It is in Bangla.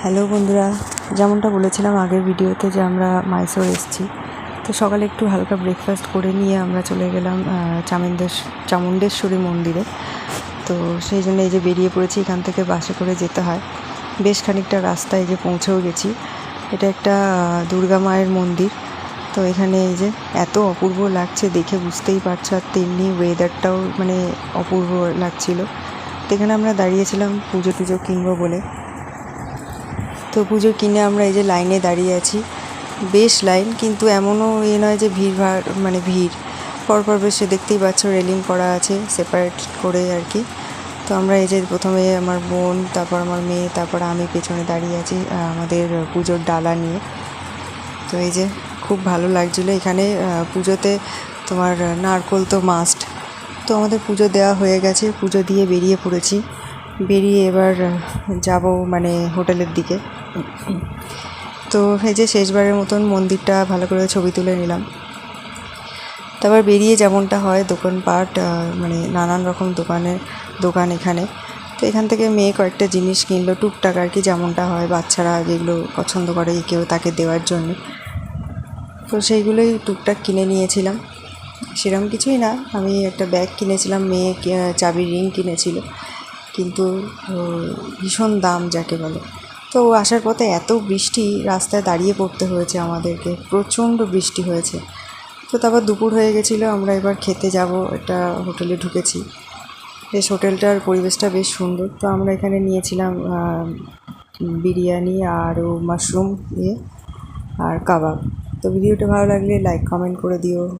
হ্যালো বন্ধুরা, যেমনটা বলেছিলাম আগের ভিডিওতে যে আমরা মাইসোর এসেছি। তো সকালে একটু হালকা ব্রেকফাস্ট করে নিয়ে আমরা চলে গেলাম চামুণ্ডেশ্বরী মন্দিরে। তো সেই জন্য এই যে বেরিয়ে পড়েছি, এখান থেকে বাসে করে যেতে হয় বেশ খানিকটা রাস্তায়, যে পৌঁছেও গেছি। এটা একটা দুর্গা মায়ের মন্দির। তো এখানে এই যে এত অপূর্ব লাগছে, দেখে বুঝতেই পারছো, আর তেমনি ওয়েদারটাও মানে অপূর্ব লাগছিল। তো এখানে আমরা দাঁড়িয়েছিলাম পুজো টুজো কিনবো বলে। তো পুজো কিনে আমরা এই যে লাইনে দাঁড়িয়ে আছি, বেশ লাইন, কিন্তু এমনও নয় যে ভিড়ভাড় মানে ভিড়। পরপর বেশ দেখতেই পাচ্ছ রেলিং করা আছে সেপারেট করে আর কি। তো আমরা এই যে প্রথমে আমার বোন, তারপর আমার মেয়ে, তারপর আমি পেছনে দাঁড়িয়ে আছি আমাদের পুজোর ডালা নিয়ে। তো এই যে খুব ভালো লাগছিলো এখানে পুজোতে তোমার নারকোল তো মাস্ট। তো আমাদের পুজো দেওয়া হয়ে গেছে, পুজো দিয়ে বেরিয়ে পড়েছি। বেরিয়ে এবার যাব মানে হোটেলের দিকে। তো এই যে শেষবারের মতন মন্দিরটা ভালো করে ছবি তুলে নিলাম। তারপর বেরিয়ে যেমনটা হয় দোকানপাট, মানে নানান রকম দোকান এখানে। তো এখান থেকে মেয়ে কয়েকটা জিনিস কিনলো টুকটাক আর কি, যেমনটা হয় বাচ্চারা যেগুলো পছন্দ করে কেউ তাকে দেওয়ার জন্য। তো সেইগুলোই টুকটাক কিনে নিয়েছিলাম। সেরকম কিছুই না, আমি একটা ব্যাগ কিনেছিলাম, মেয়ে চাবির রিং কিনেছিল, কিন্তু ভীষণ দাম যাকে বলে। তো আসার পথে এত বৃষ্টি, রাস্তায় দাঁড়িয়ে পড়তে হয়েছে আমাদেরকে, প্রচণ্ড বৃষ্টি হয়েছে। তো তারপর দুপুর হয়ে গেছিলো, আমরা এবার খেতে যাব, একটা হোটেলে ঢুকেছি। বেশ হোটেলটার পরিবেশটা বেশ সুন্দর। তো আমরা এখানে নিয়েছিলাম বিরিয়ানি আর মাশরুম আর কাবাব। তো ভিডিওটা ভালো লাগলে লাইক কমেন্ট করে দিও।